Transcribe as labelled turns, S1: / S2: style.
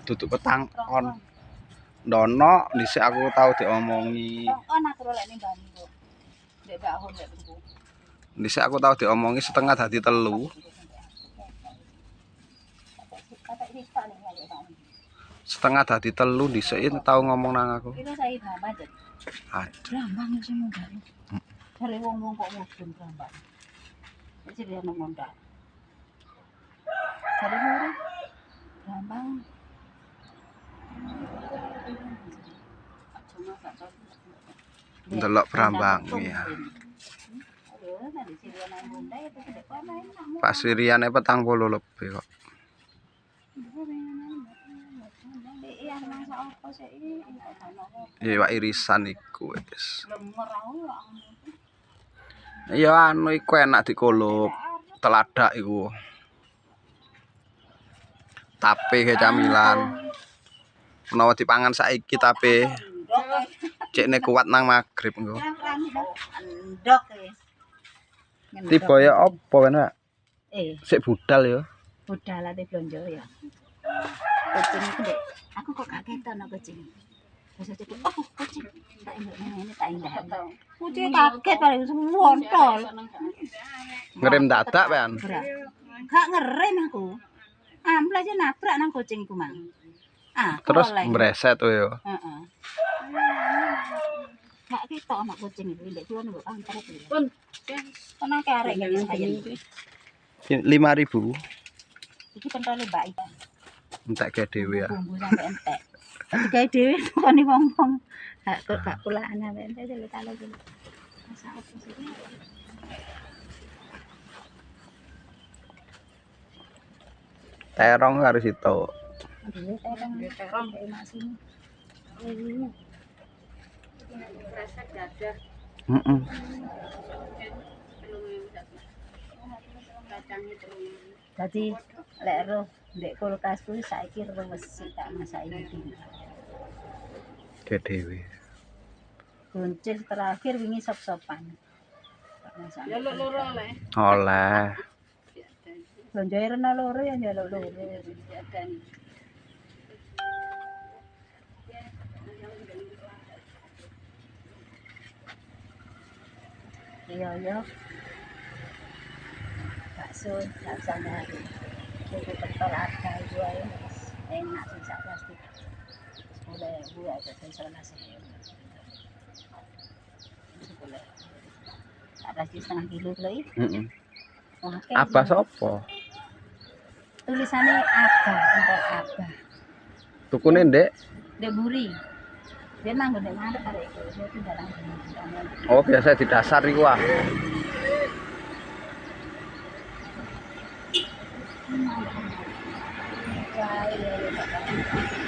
S1: Duduk petang on. Dono dhisik aku tau diomongi. Dhisik aku tau diomongi setengah dadi 3. Setengah dadi 3 dhisik tau ngomong nang aku.
S2: Brambang iso munggah. Jare wong-wong kok mudhun brambang. Wis dia nondak. Jare muri brambang.
S1: Ndelok brambang ya. Pak Siriane 40 lebih kok. Iya irisan iku wis. Ya anu iku enak dikulup. Teladak iku. Tape ke camilan. Menawa dipangan saiki tape. Cekne kuat nang magrib engko.
S2: Endok e.
S1: Tiba ya apa kan, Pak? Sik budal ya.
S2: Budal ate blonjo ya. Kucing iki Dek. Aku kok gak ketok ana kucing. Terus aku kucing. Tak ngene tak indah. Kucing kaget paling wontol.
S1: Ngerem dadak, Pak.
S2: Gak ngerem aku. Amplas aja nabrak nang kucing iku, Mang.
S1: Terus mbreset to ya.
S2: Heeh. Gak ketok ana kucing iki, Ndek Juan kok angkrep. Pun. Ana karek iki sayen.
S1: 5.000.
S2: Iki pentole Mbak Ida.
S1: Entek dhewe ya.
S2: Bumbu sampe entek. Digawe dhewe kok wong-wong. Gak pulaan sampe entek lho talo iki. Masak apa sih?
S1: Terong harus itu.
S2: Terong kayak masih. Resep dadah. Jadi lek roh ndek kulkasku saiki rewesi tak masaki iki.
S1: Dhewe.
S2: Buncis terakhir wingi sop-sopan. Ya loro oleh.
S1: Oleh.
S2: Lonjoe rena loro ya njaluk loro. Iya. Bakso rasanya itu pentol ada itu aja enak sih sak plastik. Boleh buat ada sana sih. Boleh. Ada setengah kilo lagi.
S1: Apa sopo?
S2: Tulisannya Abah, pentol Abah.
S1: Tukune Ndek?
S2: Ndek Buri. Dia manggon nek ngarep arek iku, dia tinggal nang.
S1: Oh, biasa di dasar iku ah.
S2: Wah, iya.